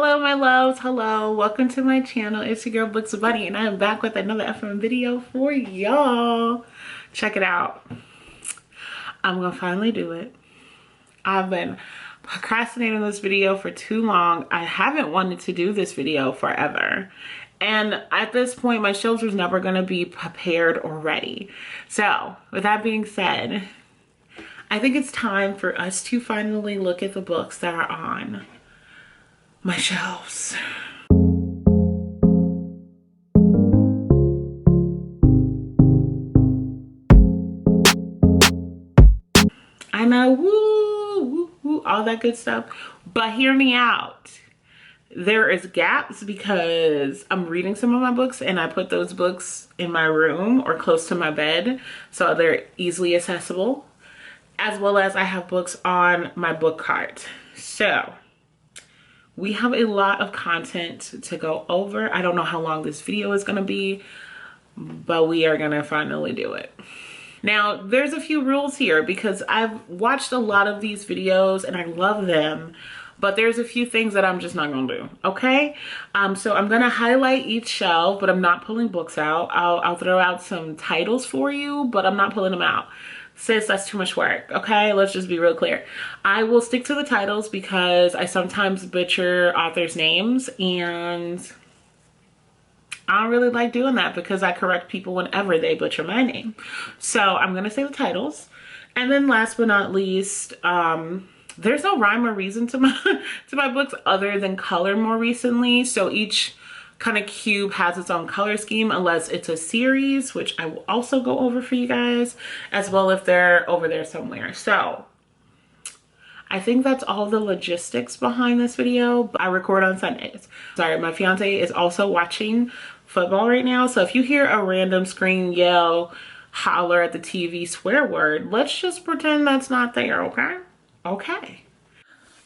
Hello my loves, hello, welcome to my channel. It's your girl Books with Bunny and I am back with another FM video for y'all. Check it out. I'm gonna finally do it. I've been procrastinating this video for too long. I haven't wanted to do this video forever, and at this point my shelves was never gonna be prepared or ready. So with that being said, I think it's time for us to finally look at the books that are on my shelves. I know, woo, woo, woo, all that good stuff, but hear me out. There is gaps because I'm reading some of my books and I put those books in my room or close to my bed so they're easily accessible, as well as I have books on my book cart. So we have a lot of content to go over. I don't know how long this video is gonna be, but we are gonna finally do it. Now, there's a few rules here because I've watched a lot of these videos and I love them, but there's a few things that I'm just not gonna do, okay? So I'm gonna highlight each shelf, but I'm not pulling books out. I'll throw out some titles for you, but I'm not pulling them out. Sis, that's too much work, okay? Let's just be real clear. I will stick to the titles because I sometimes butcher authors' names and I don't really like doing that because I correct people whenever they butcher my name. So I'm gonna say the titles. And then last but not least, there's no rhyme or reason to my books other than color more recently. So each kind of cube has its own color scheme unless it's a series, which I will also go over for you guys, as well if they're over there somewhere. So I think that's all the logistics behind this video. I record on Sundays. Sorry, my fiance is also watching football right now. So if you hear a random scream, yell, holler at the TV swear word, let's just pretend that's not there, okay? Okay.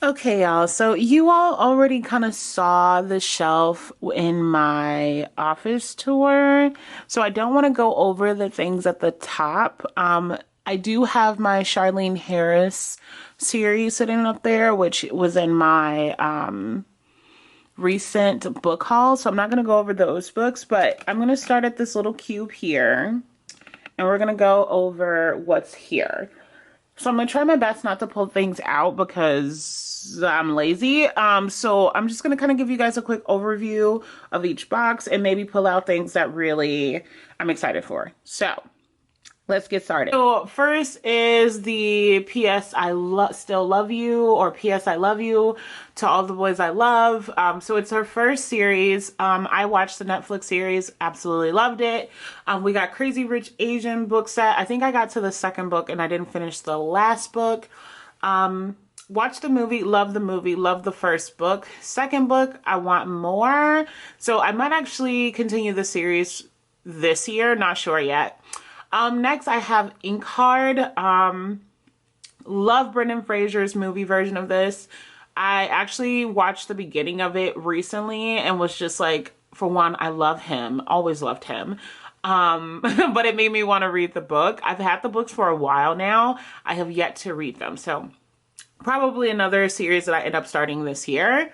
Okay, y'all, so you all already kind of saw the shelf in my office tour, so I don't want to go over the things at the top. I do have my Charlene Harris series sitting up there, which was in my recent book haul, so I'm not going to go over those books, but I'm going to start at this little cube here, and we're going to go over what's here. So I'm gonna try my best not to pull things out because I'm lazy. So I'm just gonna kind of give you guys a quick overview of each box and maybe pull out things that really I'm excited for. So let's get started. So first is the PS Still Love You, or PS I Love You to All the Boys I Love. So it's her first series. I watched the Netflix series, absolutely loved it. We got Crazy Rich Asian book set. I think I got to the second book and I didn't finish the last book. Watched the movie, love the first book. Second book, I want more. So I might actually continue the series this year, not sure yet. Next I have Inkheart. Love Brendan Fraser's movie version of this. I actually watched the beginning of it recently and was just like, for one, I love him, always loved him. But it made me want to read the book. I've had the books for a while now. I have yet to read them. So probably another series that I end up starting this year.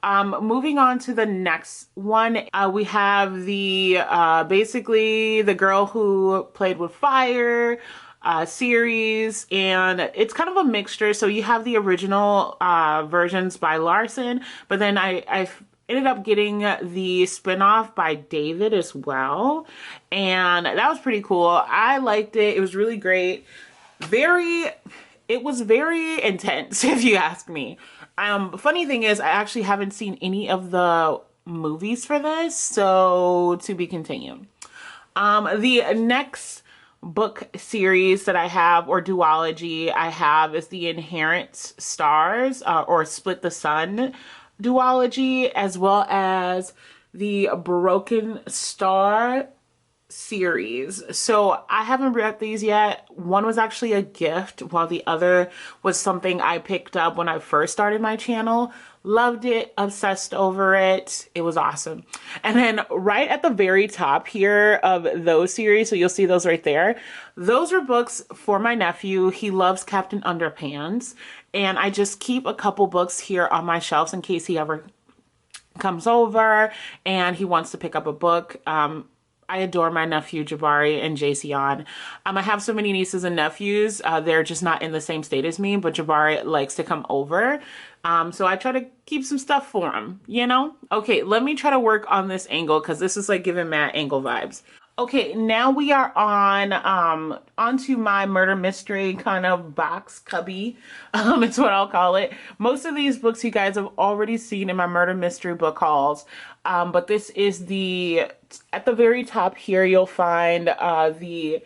Moving on to the next one, we have the basically the girl who played with fire series, and it's kind of a mixture. So you have the original versions by Larson, but then I ended up getting the spinoff by David as well, and that was pretty cool. I liked it. It was really great. It was very intense, if you ask me. Funny thing is, I actually haven't seen any of the movies for this, so to be continued. The next book series that I have, or duology I have, is the Inherent Stars, or Split the Sun duology, as well as the Broken Star series. So I haven't read these yet. One was actually a gift, while the other was something I picked up when I first started my channel. Loved it, obsessed over it. It was awesome. And then right at the very top here of those series, so you'll see those right there, those are books for my nephew. He loves Captain Underpants, and I just keep a couple books here on my shelves in case he ever comes over and he wants to pick up a book. I adore my nephew Jabari and Jason. I have so many nieces and nephews. They're just not in the same state as me, but Jabari likes to come over. So I try to keep some stuff for him, you know? Okay, let me try to work on this angle because this is like giving Matt angle vibes. Okay, now we are on onto my murder mystery kind of box cubby. It's what I'll call it. Most of these books you guys have already seen in my murder mystery book hauls. But this is at the very top here, you'll find the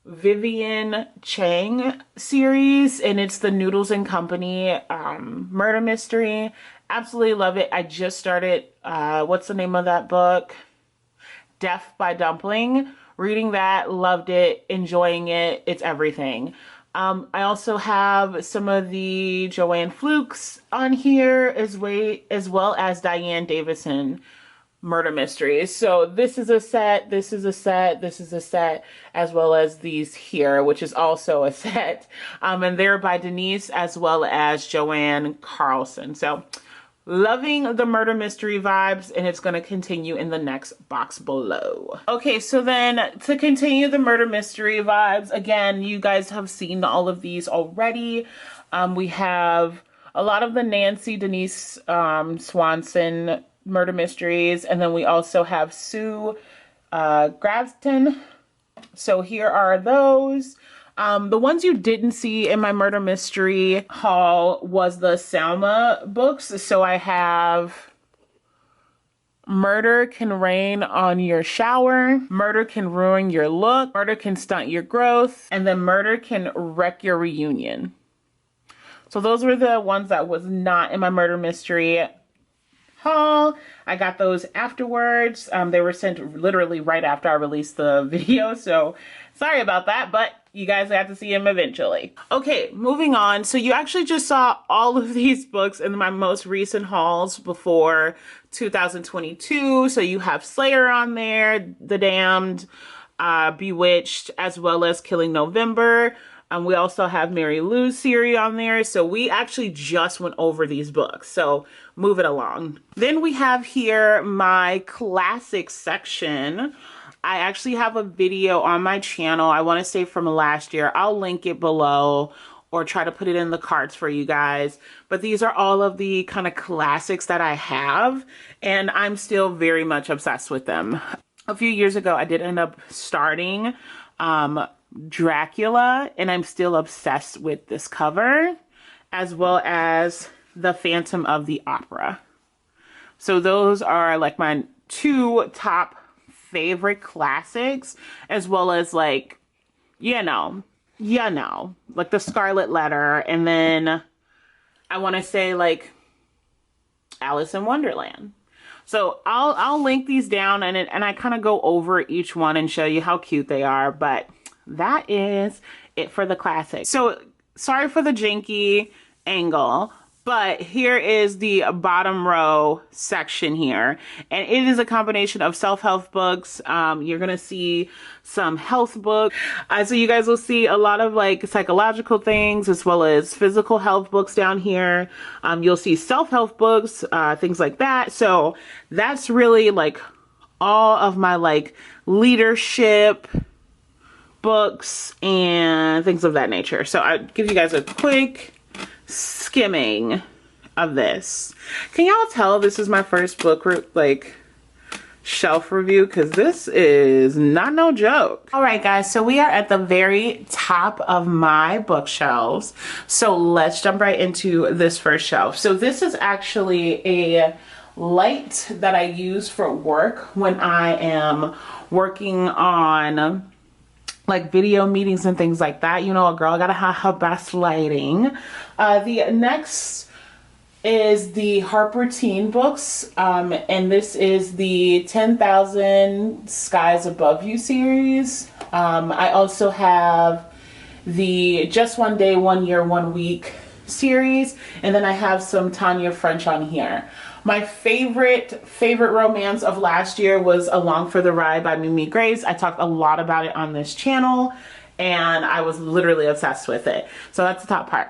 Vivian Chang series, and it's the Noodles and Company murder mystery. Absolutely love it. I just started, what's the name of that book? Death by Dumpling. Reading that, loved it, enjoying it. It's everything. I also have some of the Joanne Flukes on here as well as Diane Davison murder mysteries. So this is a set, this is a set, this is a set, as well as these here, which is also a set. And they're by Denise as well as Joanne Carlson. So loving the murder mystery vibes, and it's going to continue in the next box below. Okay, so then to continue the murder mystery vibes, again, you guys have seen all of these already. We have a lot of the Nancy Denise Swanson murder mysteries, and then we also have Sue Grafton. So here are those. The ones you didn't see in my murder mystery haul was the Salma books. So I have Murder Can Rain on Your Shower, Murder Can Ruin Your Look, Murder Can Stunt Your Growth, and then Murder Can Wreck Your Reunion. So those were the ones that was not in my murder mystery haul. I got those afterwards. They were sent literally right after I released the video, so sorry about that, but you guys got to see them eventually. Okay, moving on. So you actually just saw all of these books in my most recent hauls before 2022. So you have Slayer on there, The Damned, Bewitched, as well as Killing November. We also have Mary Lou's series on there. So we actually just went over these books. So move it along. Then we have here my classic section. I actually have a video on my channel, I want to say from last year. I'll link it below or try to put it in the cards for you guys. But these are all of the kind of classics that I have, and I'm still very much obsessed with them. A few years ago, I did end up starting Dracula, and I'm still obsessed with this cover, as well as The Phantom of the Opera. So those are like my two top favorite classics, as well as like, you know, like the Scarlet Letter, and then I want to say like Alice in Wonderland. So I'll link these down, and I kind of go over each one and show you how cute they are, but that is it for the classics. So sorry for the janky angle, but here is the bottom row section here. And it is a combination of self-help books. You're going to see some health books. So you guys will see a lot of like psychological things as well as physical health books down here. You'll see self-help books, things like that. So that's really like all of my like leadership books and things of that nature. So I'll give you guys a quick skimming of this. Can y'all tell this is my first book like shelf review, because this is not no joke. All right guys, so we are at the very top of my bookshelves, so let's jump right into this first shelf. So this is actually a light that I use for work when I am working on like video meetings and things like that. You know, a girl gotta have her best lighting. The next is the Harper Teen books, and this is the 10,000 Skies Above You series. I also have the Just One Day, One Year, One Week series, and then I have some Tanya French on here. My favorite romance of last year was Along for the Ride by Mimi Grace. I talked a lot about it on this channel, and I was literally obsessed with it. So that's the top part.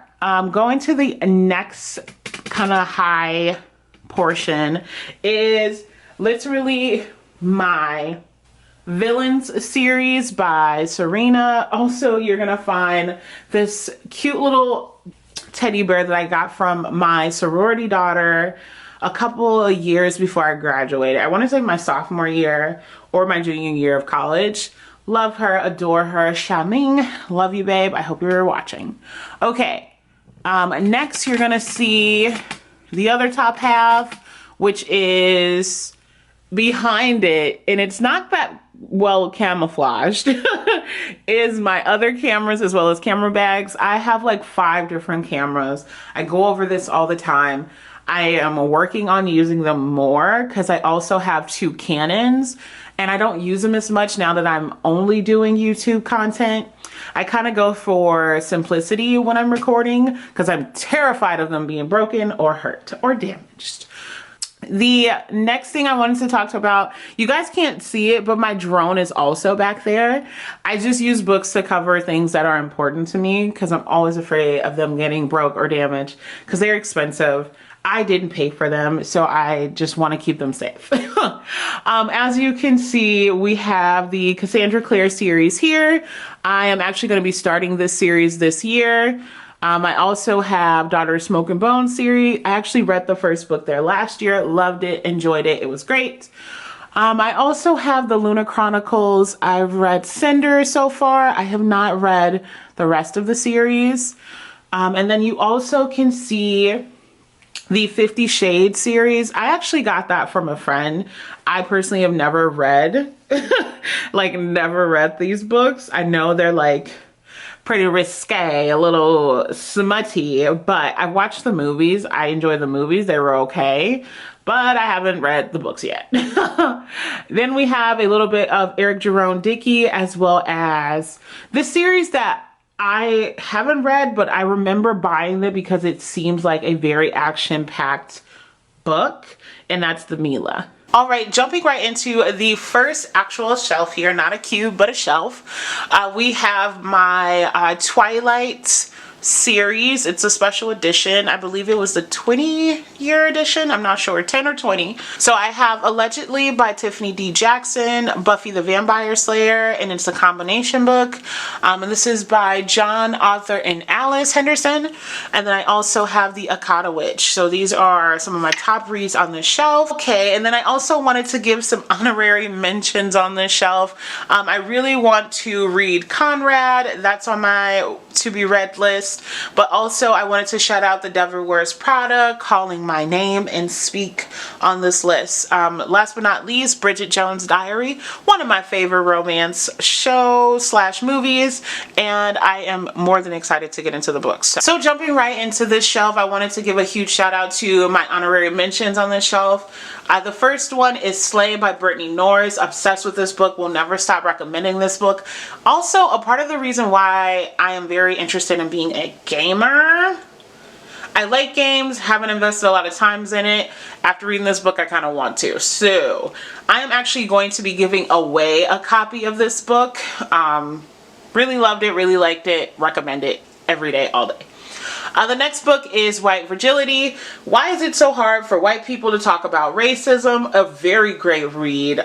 Going to the next kind of high portion is literally my Villains series by Serena. Also, you're gonna find this cute little teddy bear that I got from my sorority daughter a couple of years before I graduated. I want to say my sophomore year or my junior year of college. Love her, adore her. Xiaoming, love you, babe. I hope you're watching. Okay, next you're gonna see the other top half, which is behind it, and it's not that well camouflaged, is my other cameras as well as camera bags. I have like 5 different cameras. I go over this all the time. I am working on using them more because I also have 2 Canons and I don't use them as much now that I'm only doing YouTube content. I kind of go for simplicity when I'm recording because I'm terrified of them being broken or hurt or damaged. The next thing I wanted to talk about, you guys can't see it, but my drone is also back there. I just use books to cover things that are important to me because I'm always afraid of them getting broke or damaged because they're expensive. I didn't pay for them, so I just want to keep them safe. As you can see, we have the Cassandra Clare series here. I am actually going to be starting this series this year. I also have Daughter of Smoke and Bone series. I actually read the first book there last year, loved it, enjoyed it, it was great. I also have the Luna Chronicles. I've read Cinder so far. I have not read the rest of the series. And then you also can see the 50 Shades series. I actually got that from a friend. I personally have never read, like never read these books. I know they're like pretty risque, a little smutty, but I watched the movies. I enjoyed the movies. They were okay, but I haven't read the books yet. Then we have a little bit of Eric Jerome Dickey, as well as this series that I haven't read, but I remember buying it because it seems like a very action-packed book, and that's the Mila. All right, jumping right into the first actual shelf here, not a cube, but a shelf. We have my Twilight series. It's a special edition. I believe it was the 20-year edition. I'm not sure, 10 or 20. So I have Allegedly by Tiffany D. Jackson, Buffy the Vampire Slayer, and it's a combination book. And this is by John, Arthur, and Alice Henderson. And then I also have the Akata Witch. So these are some of my top reads on this shelf. Okay, and then I also wanted to give some honorary mentions on this shelf. I really want to read Conrad. That's on my to-be read list. But also I wanted to shout out The Devil Wears Prada, Calling My Name, and Speak on this list. Last but not least, Bridget Jones' Diary, one of my favorite romance shows / movies, and I am more than excited to get into the books. So jumping right into this shelf, I wanted to give a huge shout out to my honorary mentions on this shelf. The first one is Slay by Brittany Norris. Obsessed with this book, will never stop recommending this book. Also, a part of the reason why I am very interested in being a gamer. I like games, haven't invested a lot of times in it. After reading this book, I kind of want to. So, I am actually going to be giving away a copy of this book. Really loved it, really liked it, recommend it every day, all day. The next book is White Fragility. Why is it so hard for white people to talk about racism? A very great read.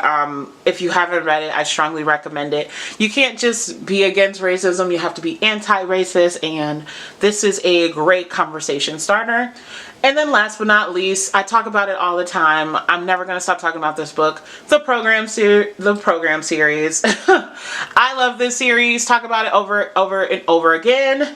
If you haven't read it, I strongly recommend it. You can't just be against racism, you have to be anti-racist, and this is a great conversation starter. And then last but not least, I talk about it all the time. I'm never going to stop talking about this book. The program series. I love this series. Talk about it over and over again.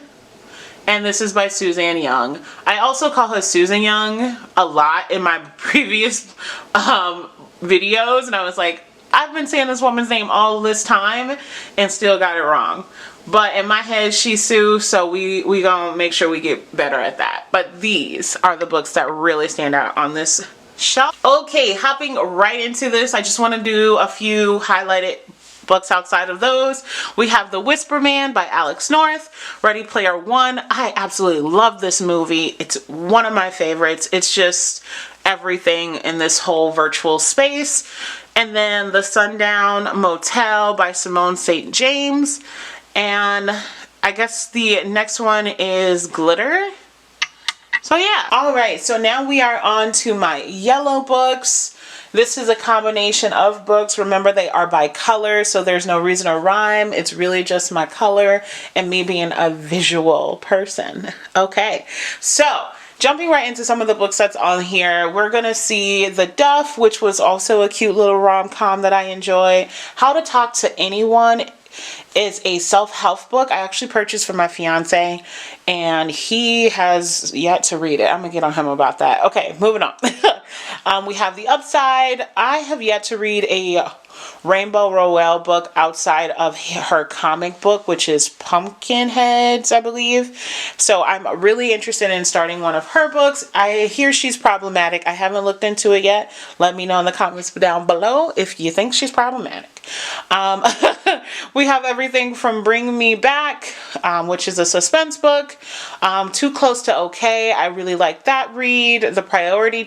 And this is by Suzanne Young. I also call her Susan Young a lot in my previous videos. And I was like, I've been saying this woman's name all this time and still got it wrong. But in my head, she's Sue, so we gonna make sure we get better at that. But these are the books that really stand out on this shelf. Okay, hopping right into this, I just want to do a few highlighted books outside of those. We have The Whisper Man by Alex North, Ready Player One. I absolutely love this movie. It's one of my favorites. It's just everything in this whole virtual space. And then The Sundown Motel by Simone St. James. And I guess the next one is Glitter. So yeah. All right, so now we are on to my yellow books. This is a combination of books. Remember, they are by color, so there's no reason to rhyme. It's really just my color and me being a visual person. Okay, so jumping right into some of the books that's on here, we're going to see The Duff, which was also a cute little rom-com that I enjoy. How to Talk to Anyone is a self-help book I actually purchased for my fiance, and he has yet to read it. I'm gonna get on him about that. Okay, moving on. We have The Upside. I have yet to read a Rainbow Rowell book outside of her comic book, which is Pumpkinheads, I believe. So I'm really interested in starting one of her books. I hear she's problematic. I haven't looked into it yet. Let me know in the comments down below if you think she's problematic. We have everything from Bring Me Back, which is a suspense book. Too Close to Okay. I really like that read. The Priority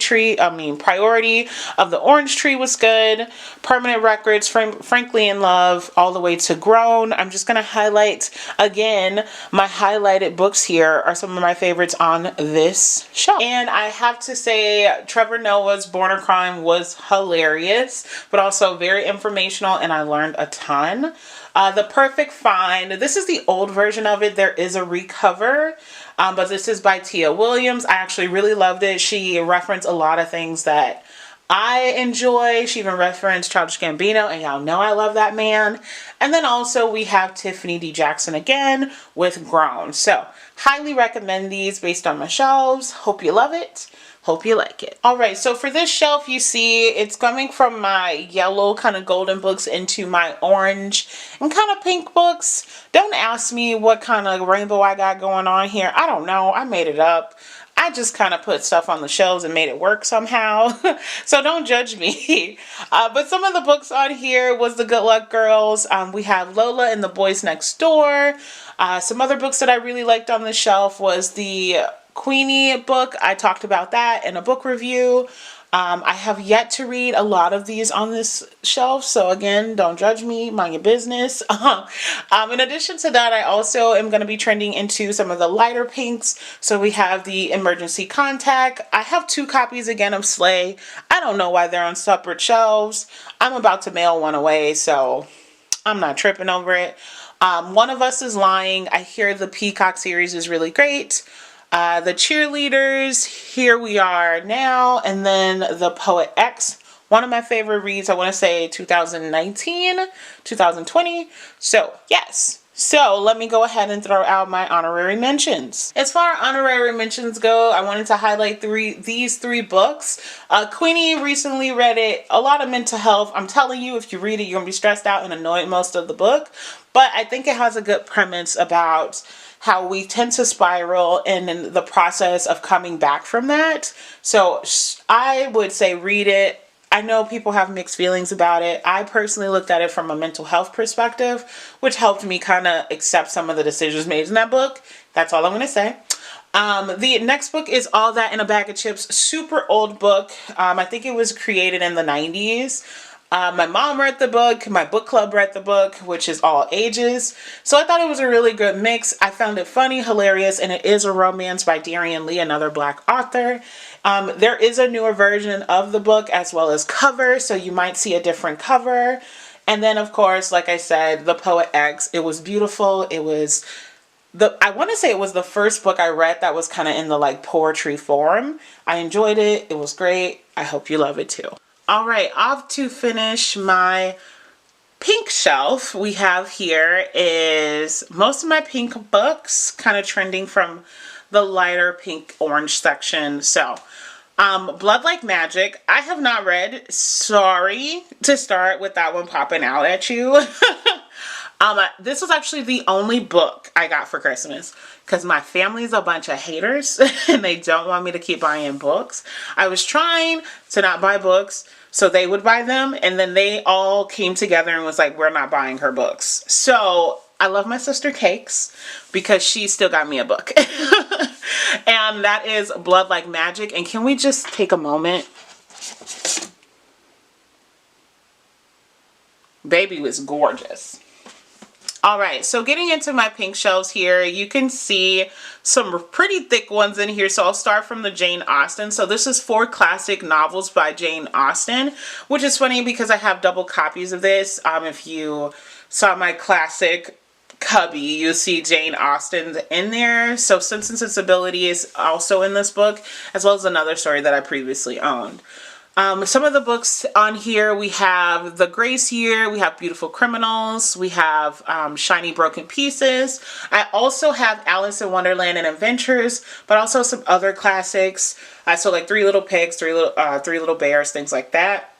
of the Orange Tree was good. Permanent Records, Frankly in Love, all the way to Grown. I'm just going to highlight again, my highlighted books here are some of my favorites on this shelf. And I have to say, Trevor Noah's Born a Crime was hilarious, but also very informational, and I learned a ton. The Perfect Find. This is the old version of it. There is a recover, but this is by Tia Williams. I actually really loved it. She referenced a lot of things that I enjoy. She even referenced Childish Gambino, and y'all know I love that man. And then also we have Tiffany D. Jackson again with Grown. So highly recommend these based on my shelves. Hope you love it. Hope you like it. All right, so for this shelf, you see it's coming from my yellow kind of golden books into my orange and kind of pink books. Don't ask me what kind of rainbow I got going on here. I don't know. I made it up. I just kind of put stuff on the shelves and made it work somehow. So don't judge me. But some of the books on here was The Good Luck Girls. We have Lola and the Boys Next Door. Some other books that I really liked on the shelf was the Queenie book. I talked about that in a book review. I have yet to read a lot of these on this shelf, so again, don't judge me, mind your business. In addition to that, I also am going to be trending into some of the lighter pinks. So we have the Emergency Contact. I have 2 copies again of Slay. I don't know why they're on separate shelves. I'm about to mail one away, so I'm not tripping over it. One of Us is Lying. I hear the Peacock series is really great. The Cheerleaders, Here We Are Now, and then The Poet X. One of my favorite reads, I want to say 2019, 2020. So, yes. So, let me go ahead and throw out my honorary mentions. As far as honorary mentions go, I wanted to highlight these 3 books. Queenie recently read it. A lot of mental health. I'm telling you, if you read it, you're going to be stressed out and annoyed most of the book. But I think it has a good premise about how we tend to spiral in the process of coming back from that. So I would say read it. I know people have mixed feelings about it. I personally looked at it from a mental health perspective, which helped me kind of accept some of the decisions made in that book. That's all I'm going to say. The next book is All That in a Bag of Chips. Super old book. I think it was created in the 90s. My mom read the book, my book club read the book, which is all ages. So I thought it was a really good mix. I found it funny, hilarious, and it is a romance by Darian Lee, another Black author. There is a newer version of the book as well as cover, so you might see a different cover. And then, of course, like I said, The Poet X. It was beautiful. It was I want to say it was the first book I read that was kind of in the like poetry form. I enjoyed it. It was great. I hope you love it too. All right, off to finish my pink shelf we have here is most of my pink books, kind of trending from the lighter pink orange section. So Blood Like Magic, I have not read. Sorry to start with that one popping out at you. This was actually the only book I got for Christmas because my family's a bunch of haters and they don't want me to keep buying books. I was trying to not buy books so they would buy them, and then they all came together and was like, we're not buying her books. So I love my sister Cakes because she still got me a book. And that is Blood Like Magic. And can we just take a moment? Baby was gorgeous. All right, so getting into my pink shelves here, you can see some pretty thick ones in here. So I'll start from the Jane Austen. So this is 4 classic novels by Jane Austen, which is funny because I have double copies of this. If you saw my classic cubby, you see Jane Austen's in there. So Sense and Sensibility is also in this book, as well as another story that I previously owned. Some of the books on here, we have The Grace Year, we have Beautiful Criminals, we have Shiny Broken Pieces. I also have Alice in Wonderland and Adventures, but also some other classics. So like Three Little Pigs, Three Little Bears, things like that.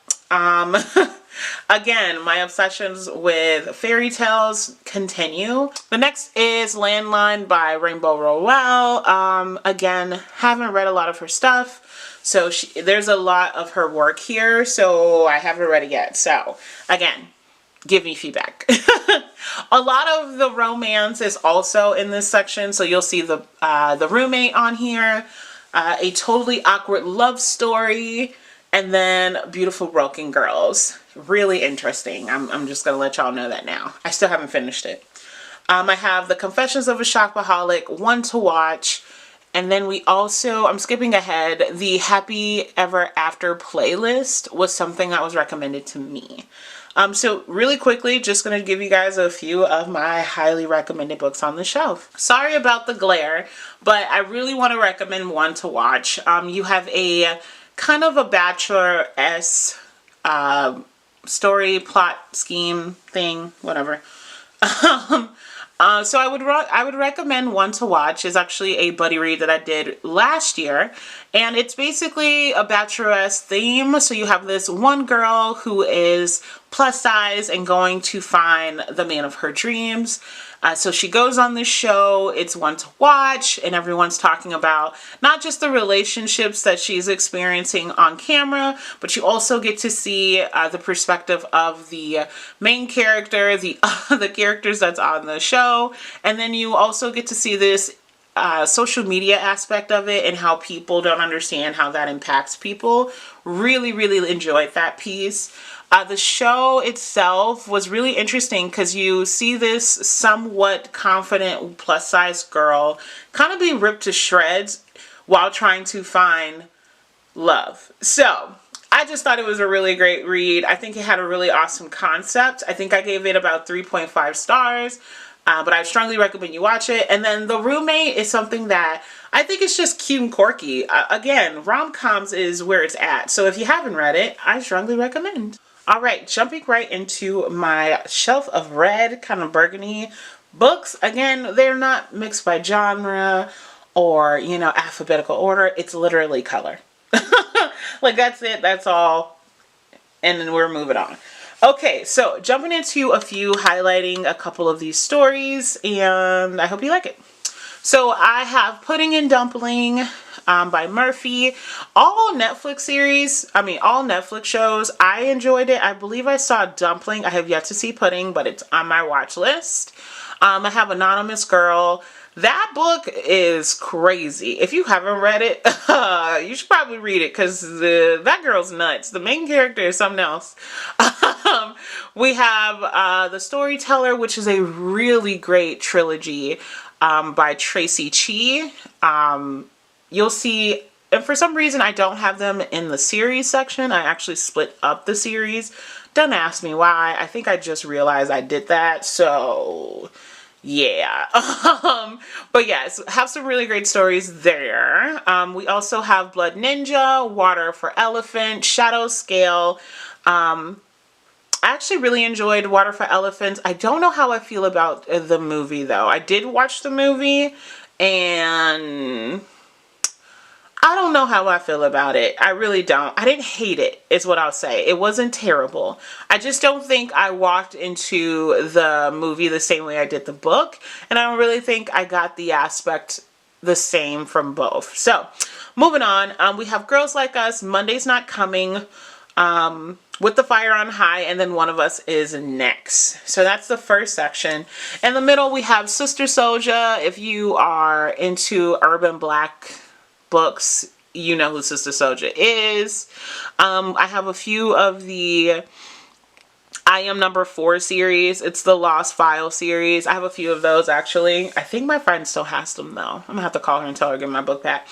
Again, my obsessions with fairy tales continue. The next is Landline by Rainbow Rowell. Again, haven't read a lot of her stuff. So there's a lot of her work here, so I haven't read it yet. So again, give me feedback. A lot of the romance is also in this section. So you'll see the roommate on here, A Totally Awkward Love Story, and then Beautiful Broken Girls. Really interesting. I'm just going to let y'all know that now. I still haven't finished it. I have The Confessions of a Shopaholic, One to Watch. And then we also, I'm skipping ahead, the Happy Ever After playlist was something that was recommended to me. So really quickly, just going to give you guys a few of my highly recommended books on the shelf. Sorry about the glare, but I really want to recommend One to Watch. You have a kind of a Bachelor-esque story, plot, scheme, thing, whatever. So I would recommend One to Watch. Is actually a buddy read that I did last year, and it's basically a Bachelorette theme. So you have this one girl who is plus size and going to find the man of her dreams. So she goes on this show, it's One to Watch, and everyone's talking about not just the relationships that she's experiencing on camera, but you also get to see the perspective of the main character, the characters that's on the show, and then you also get to see this social media aspect of it and how people don't understand how that impacts people. Really, really enjoyed that piece. The show itself was really interesting because you see this somewhat confident plus size girl kind of being ripped to shreds while trying to find love. So I just thought it was a really great read. I think it had a really awesome concept. I think I gave it about 3.5 stars. But I strongly recommend you watch it. And then The Roommate is something that I think is just cute and quirky. Again, rom-coms is where it's at. So if you haven't read it, I strongly recommend. All right, jumping right into my shelf of red, kind of burgundy books. Again, they're not mixed by genre or, you know, alphabetical order. It's literally color. Like, that's it. That's all. And then we're moving on. Okay, so jumping into a few, highlighting a couple of these stories, and I hope you like it. So I have Pudding and Dumpling by Murphy. All Netflix shows. I enjoyed it. I believe I saw Dumpling. I have yet to see Pudding, but it's on my watch list. I have Anonymous Girl. That book is crazy. If you haven't read it, you should probably read it because that girl's nuts. The main character is something else. We have The Storyteller, which is a really great trilogy by Tracy Chee. You'll see, and for some reason I don't have them in the series section. I actually split up the series. Don't ask me why. I think I just realized I did that. So yeah. But yes, have some really great stories there. We also have Blood Ninja, Water for Elephant, Shadow Scale. I actually really enjoyed Water for Elephants. I don't know how I feel about the movie though. I did watch the movie and I don't know how I feel about it. I really don't. I didn't hate it, is what I'll say. It wasn't terrible. I just don't think I walked into the movie the same way I did the book. And I don't really think I got the aspect the same from both. So, moving on. We have Girls Like Us, Monday's Not Coming, With the Fire on High, and then One of Us is Next. So that's the first section. In the middle, we have Sister Souljah. If you are into urban black books, you know who Sister Souljah is. I have a few of the I Am Number 4 series. It's the Lost File series. I have a few of those actually. I think my friend still has them though. I'm gonna have to call her and tell her to give me my book back.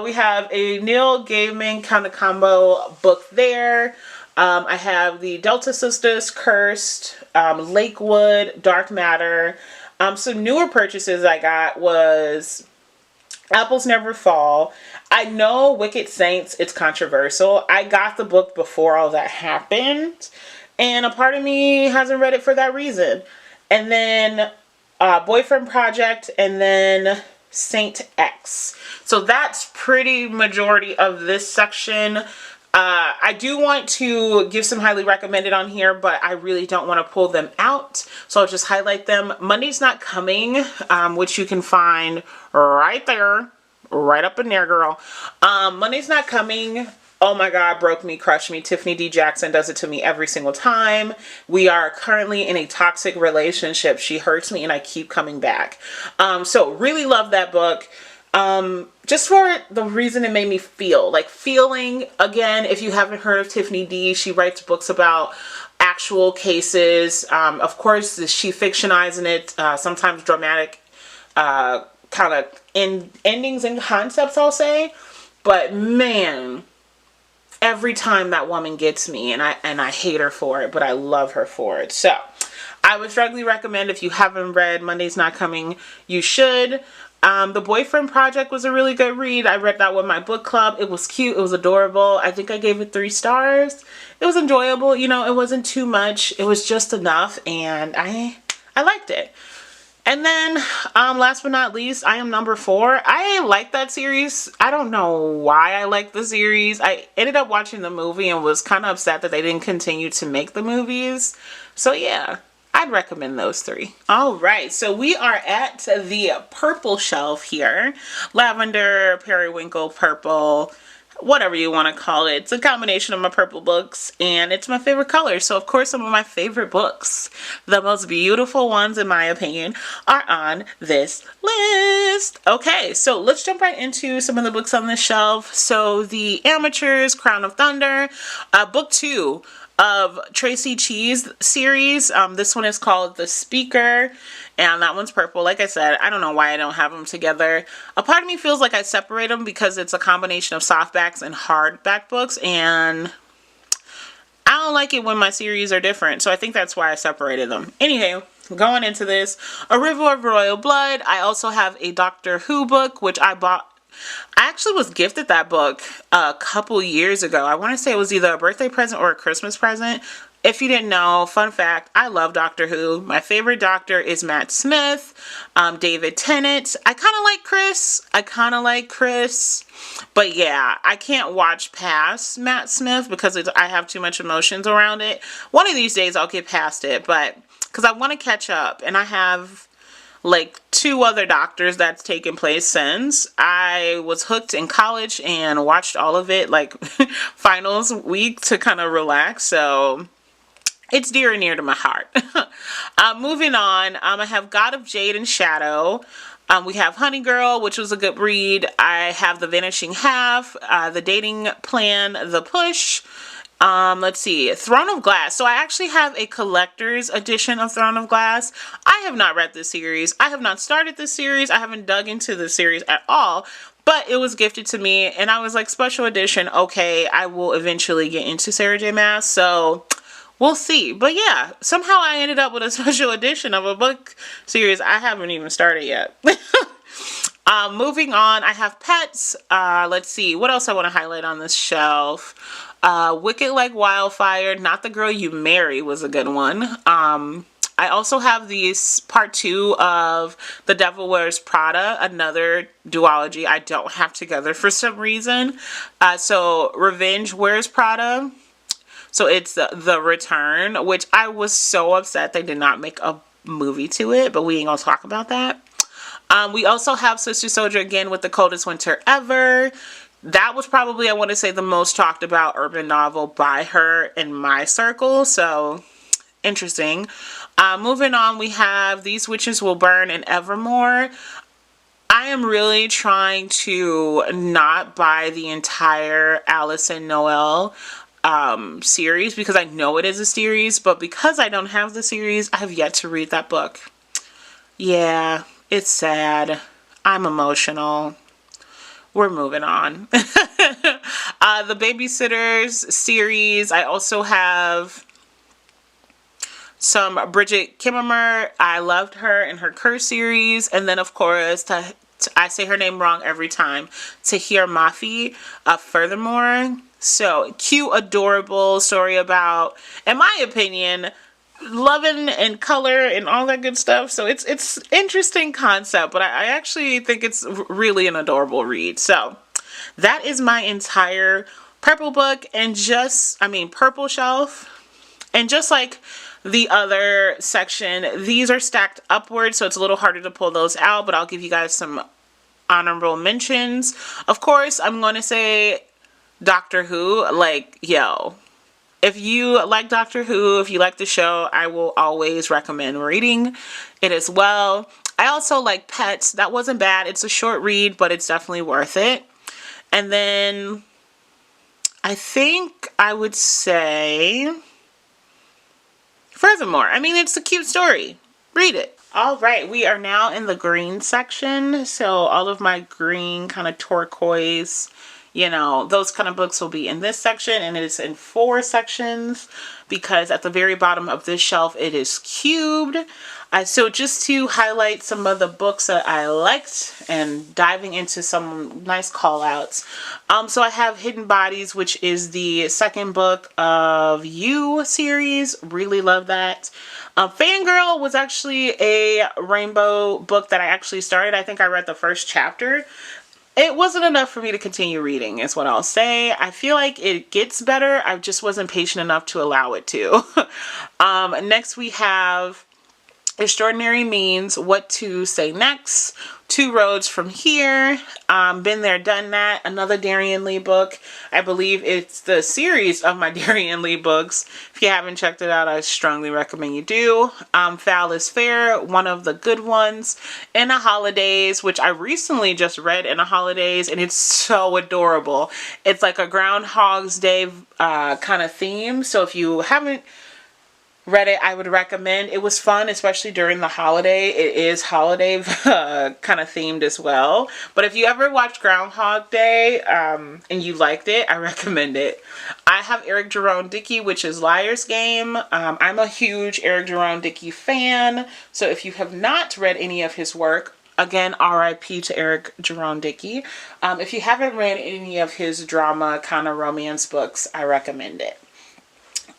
We have a Neil Gaiman kind of combo book there. I have the Delta Sisters, Cursed, Lakewood, Dark Matter. Some newer purchases I got was Apples Never Fall. I know Wicked Saints, it's controversial. I got the book before all that happened, and a part of me hasn't read it for that reason. And then Boyfriend Project, and then Saint X. So that's pretty majority of this section. I do want to give some highly recommended on here, but I really don't want to pull them out. So I'll just highlight them. Monday's Not Coming, which you can find right there. Right up in there, girl. Monday's Not Coming. Oh my God, broke me, crushed me. Tiffany D. Jackson does it to me every single time. We are currently in a toxic relationship. She hurts me and I keep coming back. So really love that book. Just for the reason it made me feel. Like feeling, again, if you haven't heard of Tiffany D, she writes books about actual cases. Of course, she fictionizing it, sometimes dramatic, kind of endings and concepts, I'll say. But man, every time that woman gets me, and I hate her for it, but I love her for it. So I would strongly recommend, if you haven't read Monday's Not Coming, you should. The Boyfriend Project was a really good read. I read that with my book club. It was cute. It was adorable. I think I gave it 3 stars. It was enjoyable. You know, it wasn't too much. It was just enough, and I liked it. And then, last but not least, I Am Number 4. I like that series. I don't know why I like the series. I ended up watching the movie and was kind of upset that they didn't continue to make the movies. So yeah, I'd recommend those 3. All right, so we are at the purple shelf here. Lavender, periwinkle, purple, whatever you want to call it. It's a combination of my purple books, and it's my favorite color. So of course, some of my favorite books, the most beautiful ones in my opinion, are on this list. Okay, so let's jump right into some of the books on this shelf. So the Amateurs, Crown of Thunder, book 2 of Tracy Chee's series. This one is called The Speaker, and that one's purple. Like I said, I don't know why I don't have them together. A part of me feels like I separate them because it's a combination of softbacks and hardback books, and I don't like it when my series are different, so I think that's why I separated them. Anywho, going into this, A River of Royal Blood. I also have a Doctor Who book, which I bought. I actually was gifted that book a couple years ago. I want to say it was either a birthday present or a Christmas present. If you didn't know, fun fact, I love Doctor Who. My favorite Doctor is Matt Smith, David Tennant. I kind of like Chris. But yeah, I can't watch past Matt Smith because I have too much emotions around it. One of these days I'll get past it, but because I want to catch up, and I have like 2 other Doctors that's taken place since. I was hooked in college and watched all of it like finals week to kind of relax, so it's dear and near to my heart. Moving on, I have God of Jade and Shadow. We have Honey Girl, which was a good read. I have The Vanishing Half, The Dating Plan, The Push. Let's see, Throne of Glass. So I actually have a collector's edition of Throne of Glass. I have not read this series. I have not started this series. I haven't dug into the series at all, but it was gifted to me and I was like, special edition. Okay, I will eventually get into Sarah J Maas, so we'll see. But yeah, somehow I ended up with a special edition of a book series I haven't even started yet. Moving on, I have Pets. Let's see, what else I want to highlight on this shelf. Wicked Like Wildfire, Not the Girl You Marry was a good one. I also have these part 2 of The Devil Wears Prada, another duology I don't have together for some reason. So Revenge Wears Prada. So it's the Return, which I was so upset they did not make a movie to it, but we ain't gonna talk about that. We also have Sister Soldier again with The Coldest Winter Ever. That was probably, I want to say, the most talked about urban novel by her in my circle, so interesting. Moving on, we have These Witches Will Burn and Evermore. I am really trying to not buy the entire Alice and Noel series, because I know it is a series, but because I don't have the series, I have yet to read that book. Yeah, it's sad. I'm emotional. We're moving on. The Babysitters series. I also have some Bridget Kimmerer. I loved her in her Curse series. And then, of course, I say her name wrong every time, Tahir Mafi. Furthermore, so cute, adorable story about, in my opinion, loving and color and all that good stuff. So it's interesting concept, but I actually think it's really an adorable read. So that is my entire purple book, and purple shelf. And just like the other section, these are stacked upwards, so it's a little harder to pull those out, but I'll give you guys some honorable mentions. Of course, I'm going to say Doctor Who. Like, yo, if you like Doctor Who, if you like the show, I will always recommend reading it as well. I also like Pets. That wasn't bad. It's a short read, but it's definitely worth it. And then I think I would say Furthermore. I mean, it's a cute story. Read it. All right, we are now in the green section. So all of my green kind of turquoise, those kind of books will be in this section, and it's in 4 sections because at the very bottom of this shelf it is cubed. So just to highlight some of the books that I liked and diving into some nice call outs. So I have Hidden Bodies, which is the second book of You series. Really love that. Fangirl was actually a rainbow book that I actually started. I think I read the first chapter. It wasn't enough for me to continue reading, is what I'll say. I feel like it gets better. I just wasn't patient enough to allow it to. Next we have Extraordinary Means, What to Say Next, Two Roads from Here, Been There, Done That, another Darian Lee book. I believe it's the series of my Darian Lee books. If you haven't checked it out, I strongly recommend you do. Foul is Fair, one of the good ones. In the Holidays, which I recently just read In the Holidays, and it's so adorable. It's like a Groundhog's Day kind of theme, so if you haven't read it, I would recommend. It was fun, especially during the holiday. It is holiday kind of themed as well. But if you ever watched Groundhog Day and you liked it, I recommend it. I have Eric Jerome Dickey, which is Liar's Game. I'm a huge Eric Jerome Dickey fan. So if you have not read any of his work, again, RIP to Eric Jerome Dickey. If you haven't read any of his drama kind of romance books, I recommend it.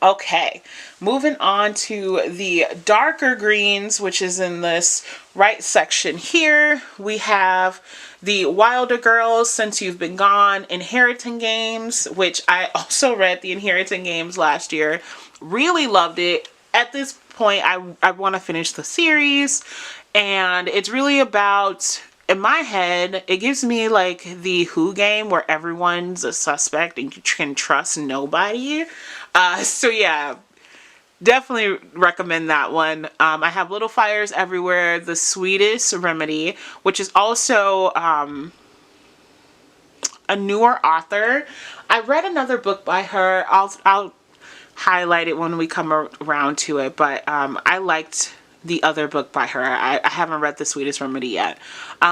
Okay, moving on to the darker greens, which is in this right section here. We have the Wilder Girls, Since You've Been Gone, Inheriting Games, which I also read the Inheriting Games last year. Really loved it. At this point, I want to finish the series, and it's really about, in my head, it gives me like the Who game where everyone's a suspect and you can trust nobody. So yeah, definitely recommend that one. I have Little Fires Everywhere, The Sweetest Remedy, which is also a newer author. I read another book by her. I'll highlight it when we come around to it, but I liked the other book by her. I haven't read The Sweetest Remedy yet.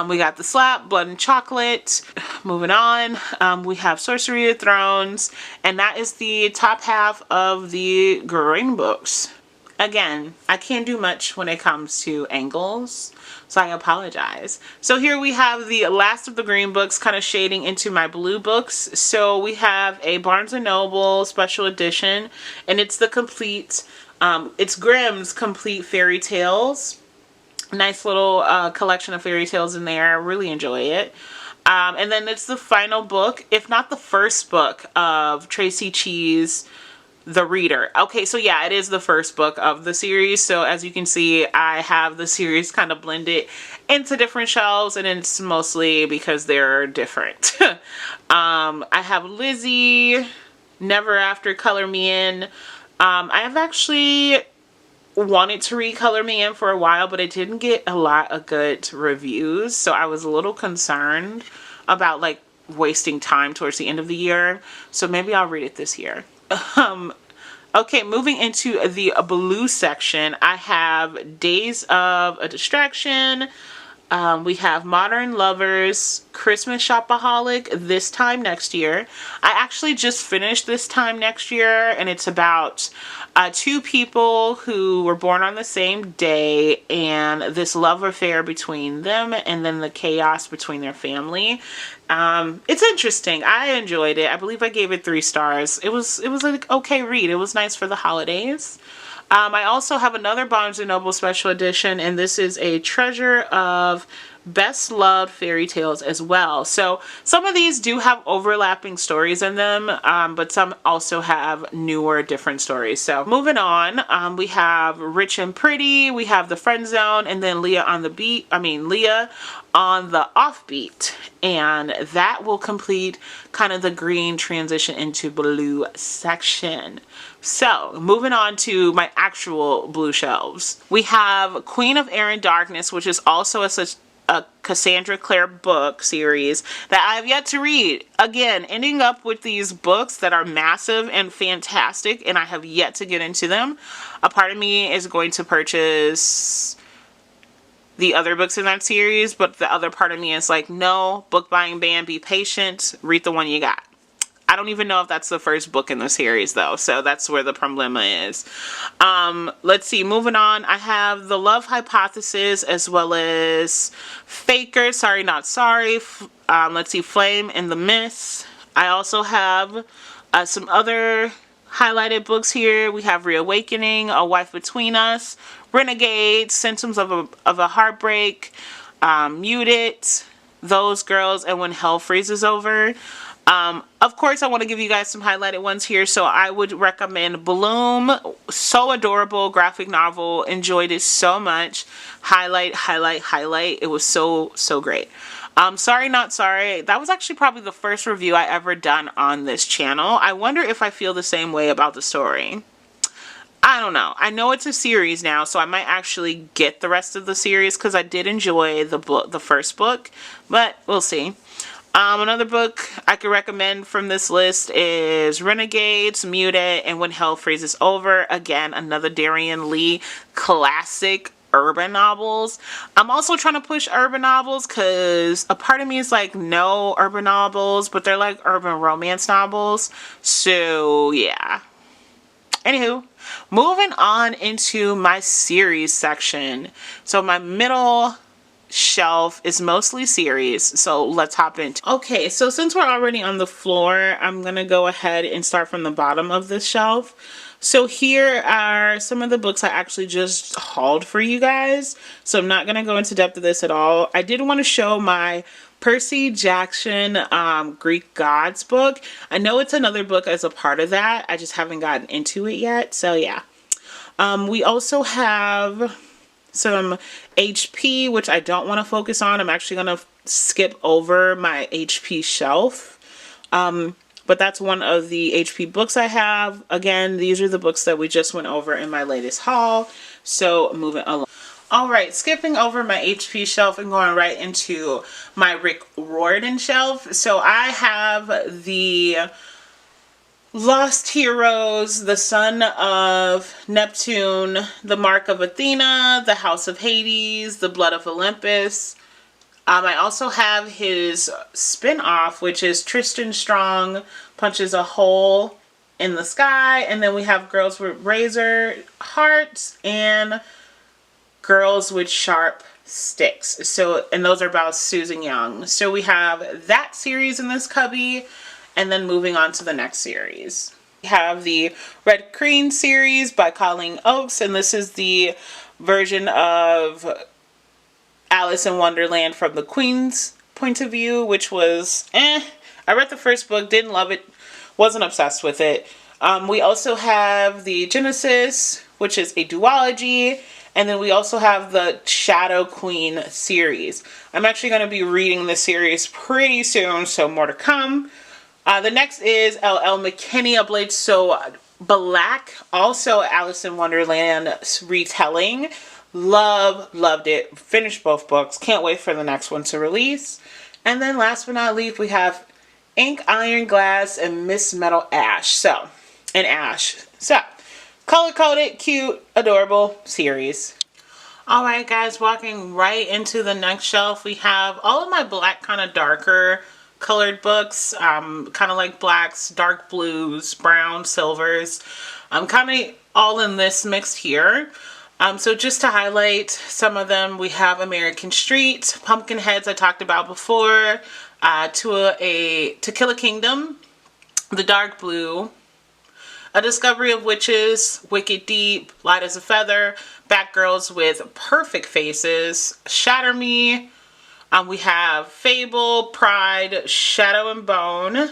We got The Slap, Blood and Chocolate. Moving on, we have Sorcery of Thrones, and that is the top half of the green books. Again, I can't do much when it comes to angles, so I apologize. So here we have the last of the green books kind of shading into my blue books. So we have a Barnes & Noble special edition, and it's the complete it's Grimm's Complete Fairy Tales. Nice little collection of fairy tales in there. I really enjoy it. And then it's the final book, if not the first book, of Tracy Chee's The Reader. Okay, so yeah, it is the first book of the series. So as you can see, I have the series kind of blended into different shelves, and it's mostly because they're different. I have Lizzie, Never After, Color Me In. I have actually wanted to read Color Me In for a while, but it didn't get a lot of good reviews, so I was a little concerned about like wasting time towards the end of the year, so maybe I'll read it this year. Okay, moving into the blue section, I have Days of a Distraction. We have Modern Lovers, Christmas Shopaholic, This Time Next Year. I actually just finished This Time Next Year, and it's about two people who were born on the same day and this love affair between them and then the chaos between their family. It's interesting. I enjoyed it. I believe I gave it 3 stars. It was an okay read. It was nice for the holidays. I also have another Barnes & Noble special edition, and this is a treasure of best loved fairy tales as well. So some of these do have overlapping stories in them, but some also have newer, different stories. So moving on, we have Rich and Pretty, we have The Friend Zone, and then Leah on the Leah on the Offbeat. And that will complete kind of the green transition into blue section. So, moving on to my actual blue shelves. We have Queen of Air and Darkness, which is also a Cassandra Clare book series that I have yet to read. Again, ending up with these books that are massive and fantastic, and I have yet to get into them. A part of me is going to purchase the other books in that series, but the other part of me is like, no, book buying ban, be patient, read the one you got. I don't even know if that's the first book in the series, though, so that's where the problema is. Let's see, moving on, I have The Love Hypothesis, as well as Faker, Sorry Not Sorry, let's see, Flame in the Mist. I also have some other highlighted books here. We have Reawakening, A Wife Between Us, Renegade, Symptoms of a Heartbreak, Muted, Those Girls, and When Hell Freezes Over. Of course, I want to give you guys some highlighted ones here, so I would recommend Bloom. So adorable graphic novel. Enjoyed it so much. Highlight, highlight, highlight. It was so, so great. Sorry Not Sorry. That was actually probably the first review I ever done on this channel. I wonder if I feel the same way about the story. I don't know. I know it's a series now, so I might actually get the rest of the series because I did enjoy the first book, but we'll see. Another book I could recommend from this list is Renegades, Muted, and When Hell Freezes Over. Again, another Darian Lee classic urban novels. I'm also trying to push urban novels because a part of me is like, no urban novels, but they're like urban romance novels. So, yeah. Anywho, moving on into my series section. So my middle shelf is mostly series, so let's hop into. Okay, so since we're already on the floor, I'm gonna go ahead and start from the bottom of this shelf. So here are some of the books I actually just hauled for you guys, so I'm not gonna go into depth of this at all. I did want to show my Percy Jackson Greek Gods book. I know it's another book as a part of that, I just haven't gotten into it yet, so yeah. We also have some HP, which I don't want to focus on. I'm actually going to skip over my HP shelf. But that's one of the HP books I have. Again, these are the books that we just went over in my latest haul. So moving along. Alright, skipping over my HP shelf and going right into my Rick Rorden shelf. So I have the Lost Heroes, The Son of Neptune, The Mark of Athena, The House of Hades, The Blood of Olympus. I also have his spin-off, which is Tristan Strong Punches a Hole in the Sky. And then we have Girls with Razor Hearts and Girls with Sharp Sticks. So, and those are about Susan Young. So we have that series in this cubby. And then moving on to the next series. We have the Red Queen series by Colleen Oakes, and this is the version of Alice in Wonderland from the Queen's point of view, which was I read the first book, didn't love it, wasn't obsessed with it. We also have the Genesis, which is a duology, and then we also have the Shadow Queen series. I'm actually going to be reading this series pretty soon, so more to come. The next is L.L. McKinney, A Blade So Black, also Alice in Wonderland retelling. Loved it. Finished both books. Can't wait for the next one to release. And then last but not least, we have Ink, Iron Glass, and Miss Metal Ash. So, and ash. So, color-coded, cute, adorable series. Alright guys, walking right into the next shelf, we have all of my black kind of darker colored books, kind of like blacks, dark blues, browns, silvers. Kind of all in this mixed here. So just to highlight some of them, we have American Street, Pumpkinheads I talked about before, To Kill a Kingdom, The Dark Blue, A Discovery of Witches, Wicked Deep, Light as a Feather, Batgirls with Perfect Faces, Shatter Me. We have Fable, Pride, Shadow and Bone,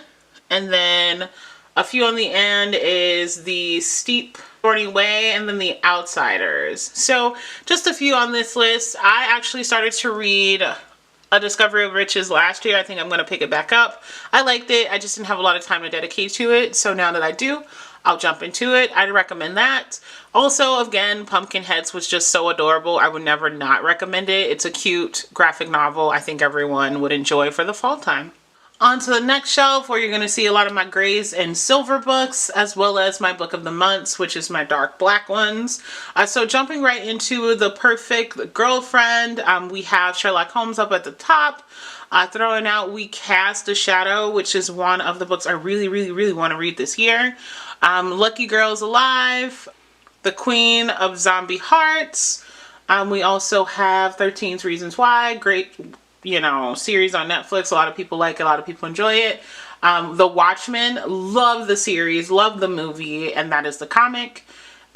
and then a few on the end is The Steep Thorny Way, and then The Outsiders. So just a few on this list. I actually started to read A Discovery of Riches last year. I think I'm going to pick it back up. I liked it. I just didn't have a lot of time to dedicate to it. So now that I do, I'll jump into it. I'd recommend that. Also, again, Pumpkinheads was just so adorable. I would never not recommend it. It's a cute graphic novel I think everyone would enjoy for the fall time. On to the next shelf where you're going to see a lot of my grays and silver books, as well as my book of the months, which is my dark black ones. So jumping right into the perfect girlfriend, we have Sherlock Holmes up at the top. Throwing out We Cast a Shadow, which is one of the books I really want to read this year. Lucky Girls Alive, The Queen of Zombie Hearts. We also have 13 Reasons Why, great series on Netflix. A lot of people like it, a lot of people enjoy it. The Watchmen, love the series, love the movie, and that is the comic.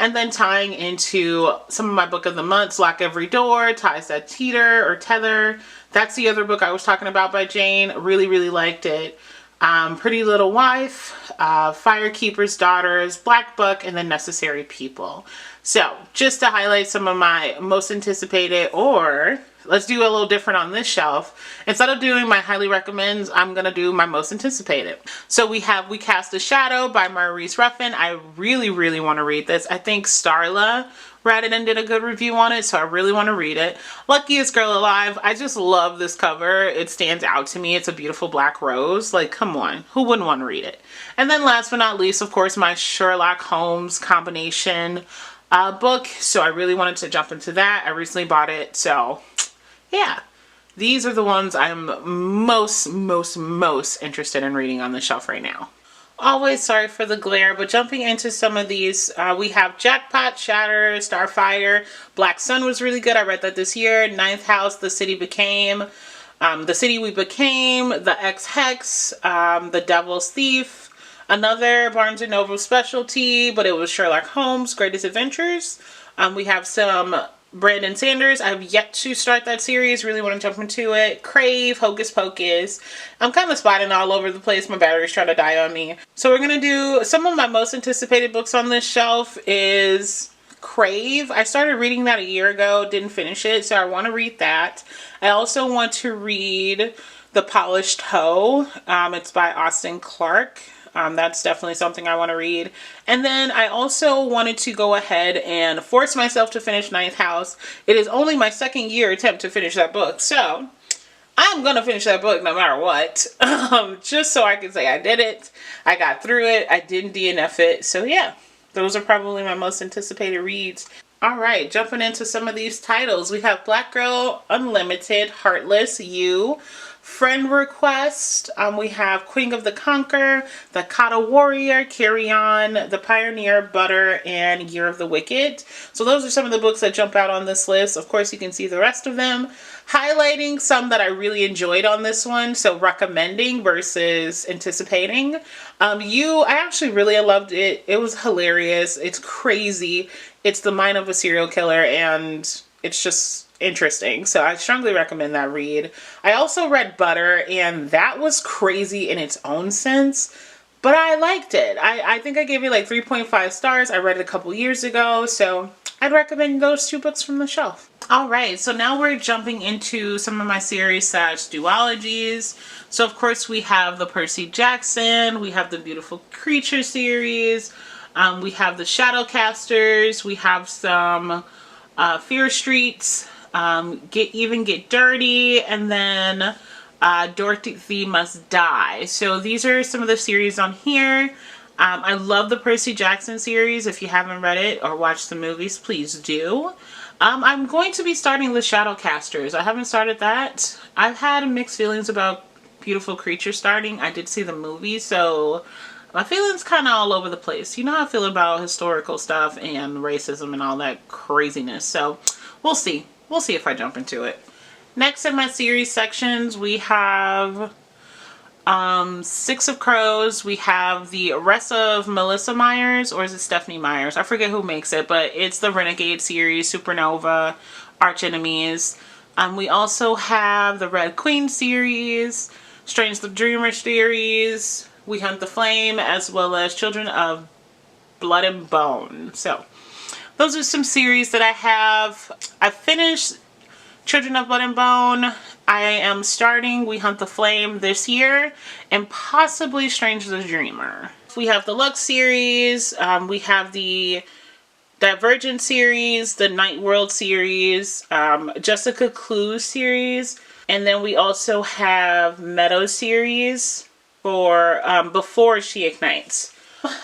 And then tying into some of my book of the months, Lock Every Door, Ties That Teeter or Tether. That's the other book I was talking about by Jane. Really liked it. Pretty Little Wife, Firekeeper's Daughters, Black Book, and then Necessary People. So just to highlight some of my most anticipated, or let's do a little different on this shelf. Instead of doing my highly recommends, I'm going to do my most anticipated. So we have We Cast a Shadow by Maurice Ruffin. I really want to read this. I think Starla read it and did a good review on it, so I really want to read it. Luckiest Girl Alive. I just love this cover. It stands out to me. It's a beautiful black rose. Like, come on. Who wouldn't want to read it? And then last but not least, of course, my Sherlock Holmes combination book. So I really wanted to jump into that. I recently bought it, so yeah. These are the ones I'm most interested in reading on the shelf right now. Always sorry for the glare, but jumping into some of these, we have Jackpot, Shatter, Starfire, Black Sun was really good. I read that this year. Ninth House, The City We Became, The Ex-Hex, The Devil's Thief, another Barnes & Noble specialty, but it was Sherlock Holmes, Greatest Adventures. We have some Brandon Sanders. I have yet to start that series. Really want to jump into it. Crave, Hocus Pocus. I'm kind of spotting all over the place. My battery's trying to die on me. So we're going to do some of my most anticipated books on this shelf is Crave. I started reading that a year ago. Didn't finish it. So I want to read that. I also want to read The Polished Hoe. It's by Austen Clark. That's definitely something I want to read. And then I also wanted to go ahead and force myself to finish Ninth House. It is only my second year attempt to finish that book. So I'm going to finish that book no matter what. Just so I can say I did it. I got through it. I didn't DNF it. So yeah, those are probably my most anticipated reads. Alright, jumping into some of these titles. We have Black Girl Unlimited, Heartless, You, Friend Request. We have Queen of the Conquer, The Kata Warrior, Carry On, The Pioneer, Butter, and Year of the Wicked. So those are some of the books that jump out on this list. Of course, you can see the rest of them. Highlighting some that I really enjoyed on this one. So recommending versus anticipating. I actually really loved it. It was hilarious. It's crazy. It's the mind of a serial killer, and it's just interesting. So I strongly recommend that read. I also read Butter, and that was crazy in its own sense, but I liked it. I think I gave it like 3.5 stars. I read it a couple years ago, so I'd recommend those two books from the shelf. Alright, so now we're jumping into some of my series / duologies. So of course we have the Percy Jackson, we have the Beautiful Creature series, we have the Shadowcasters, we have some Fear Streets, Get Dirty, and then Dorothy Must Die. So these are some of the series on here. I love the Percy Jackson series. If you haven't read it or watched the movies, please do. I'm going to be starting the Shadowcasters. I haven't started that. I've had mixed feelings about Beautiful Creature starting. I did see the movie, so my feelings kind of all over the place. You know how I feel about historical stuff and racism and all that craziness. So we'll see. We'll see if I jump into it. Next in my series sections, we have Six of Crows. We have the rest of Melissa Myers, or is it Stephanie Myers? I forget who makes it, but it's the Renegade series, Supernova, Arch Enemies. We also have the Red Queen series, Strange the Dreamer series, We Hunt the Flame, as well as Children of Blood and Bone. So those are some series that I have. I finished Children of Blood and Bone. I am starting We Hunt the Flame this year, and possibly Strange the Dreamer. We have the Lux series, we have the Divergent series, the Night World series, Jessica Clue series, and then we also have Meadow series for Before She Ignites.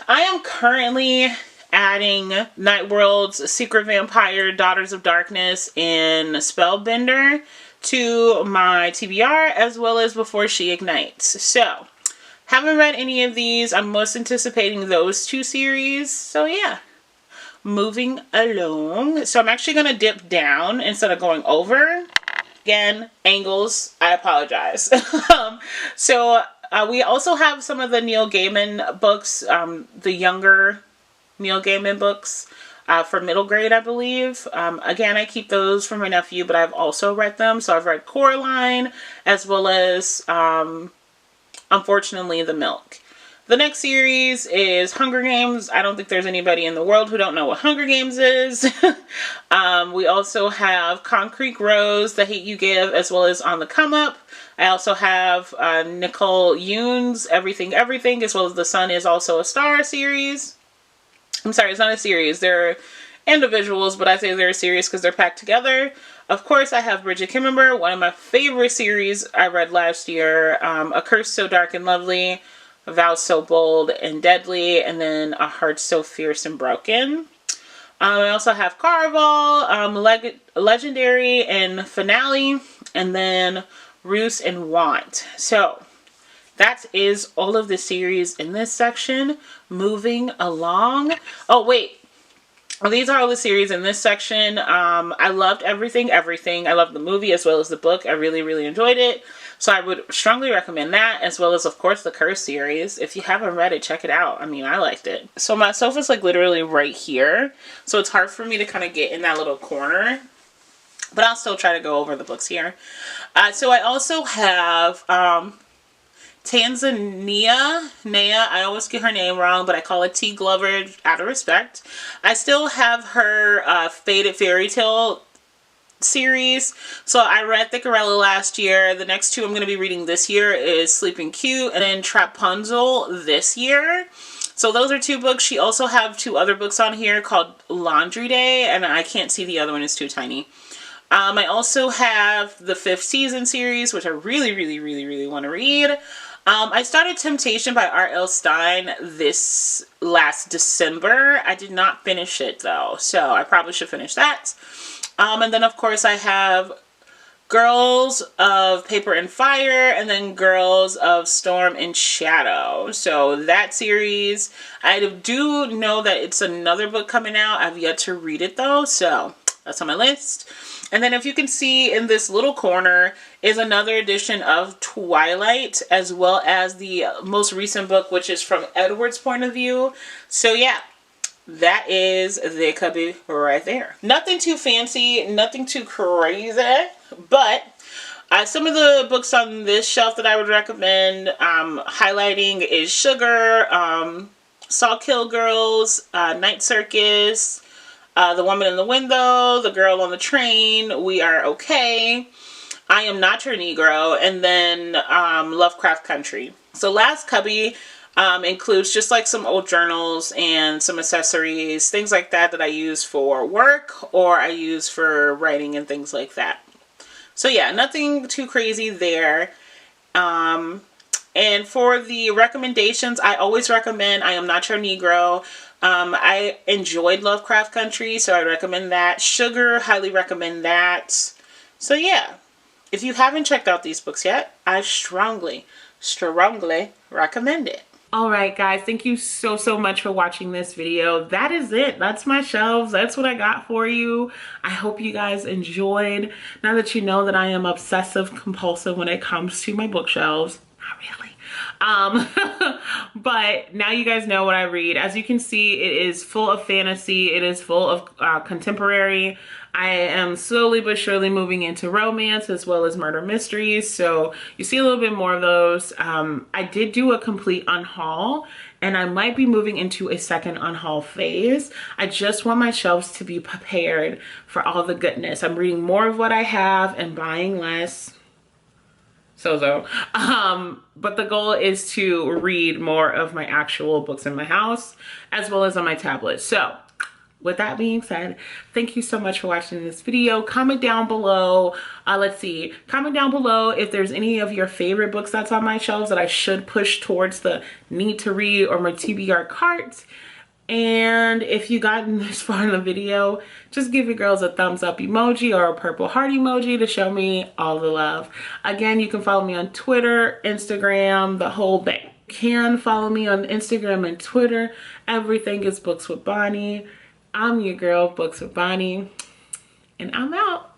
I am currently adding Night World's Secret Vampire, Daughters of Darkness, and Spellbinder to my TBR, as well as Before She Ignites. So, haven't read any of these. I'm most anticipating those two series. So yeah, moving along. So I'm actually going to dip down instead of going over. Again, angles, I apologize. We also have some of the Neil Gaiman books, the younger Neil Gaiman books for middle grade, I believe. Again, I keep those for my nephew, but I've also read them. So I've read Coraline, as well as, unfortunately, The Milk. The next series is Hunger Games. I don't think there's anybody in the world who don't know what Hunger Games is. We also have Concrete Rose, The Hate You Give, as well as On the Come Up. I also have Nicole Yoon's Everything Everything, as well as The Sun Is Also a Star series. I'm sorry, it's not a series. They're individuals, but I say they're a series because they're packed together. Of course, I have Bridget Kimmerer, one of my favorite series I read last year. A Curse So Dark and Lovely, A Vow So Bold and Deadly, and then A Heart So Fierce and Broken. I also have Caraval, Legendary and Finale, and then Ruse and Want. So that is all of the series in this section. Moving along. Oh, wait. These are all the series in this section. I loved Everything. I loved the movie as well as the book. I really, really enjoyed it. So I would strongly recommend that, as well as, of course, the Curse series. If you haven't read it, check it out. I mean, I liked it. So my sofa's like literally right here. So it's hard for me to kind of get in that little corner. But I'll still try to go over the books here. So I also have Tanzania, Naya, I always get her name wrong, but I call it T. Glover out of respect. I still have her Faded Fairy Tale series. So I read Thickerella last year. The next two I'm going to be reading this year is Sleeping Cute and then Trapunzel this year. So those are two books. She also have two other books on here called Laundry Day, and I can't see the other one, it's too tiny. I also have the 5th season series, which I really, really, really, really want to read. I started Temptation by R.L. Stine this last December. I did not finish it though, so I probably should finish that. And then of course I have Girls of Paper and Fire, and then Girls of Storm and Shadow. So that series, I do know that it's another book coming out. I've yet to read it though, so that's on my list. And then if you can see in this little corner is another edition of Twilight, as well as the most recent book, which is from Edward's point of view. So yeah, that is the cubby right there. Nothing too fancy, nothing too crazy, but some of the books on this shelf that I would recommend highlighting is Sugar, Sawkill Girls, Night Circus, The Woman in the Window, The Girl on the Train, We Are Okay, I Am Not Your Negro, and then Lovecraft Country. So last cubby includes just like some old journals and some accessories, things like that that I use for work or I use for writing and things like that. So yeah, nothing too crazy there. And for the recommendations, I always recommend I Am Not Your Negro. I enjoyed Lovecraft Country, so I recommend that. Sugar, highly recommend that. So yeah, if you haven't checked out these books yet, I strongly recommend it. All right, guys, thank you so much for watching this video. That is it. That's my shelves. That's what I got for you. I hope you guys enjoyed. Now that you know that I am obsessive compulsive when it comes to my bookshelves. Not really. But now you guys know what I read. As you can see, it is full of fantasy. It is full of contemporary. I am slowly but surely moving into romance as well as murder mysteries. So you see a little bit more of those. I did do a complete unhaul, and I might be moving into a second unhaul phase. I just want my shelves to be prepared for all the goodness. I'm reading more of what I have and buying less. But the goal is to read more of my actual books in my house as well as on my tablet. So with that being said, thank you so much for watching this video. Comment down below. Comment down below if there's any of your favorite books that's on my shelves that I should push towards the need to read or my TBR cart. And if you gotten this far in the video, just give your girls a thumbs up emoji or a purple heart emoji to show me all the love. Again, you can follow me on Twitter, Instagram, the whole bang. You can follow me on Instagram and Twitter. Everything is Books with Bonnie. I'm your girl, Books with Bonnie, and I'm out.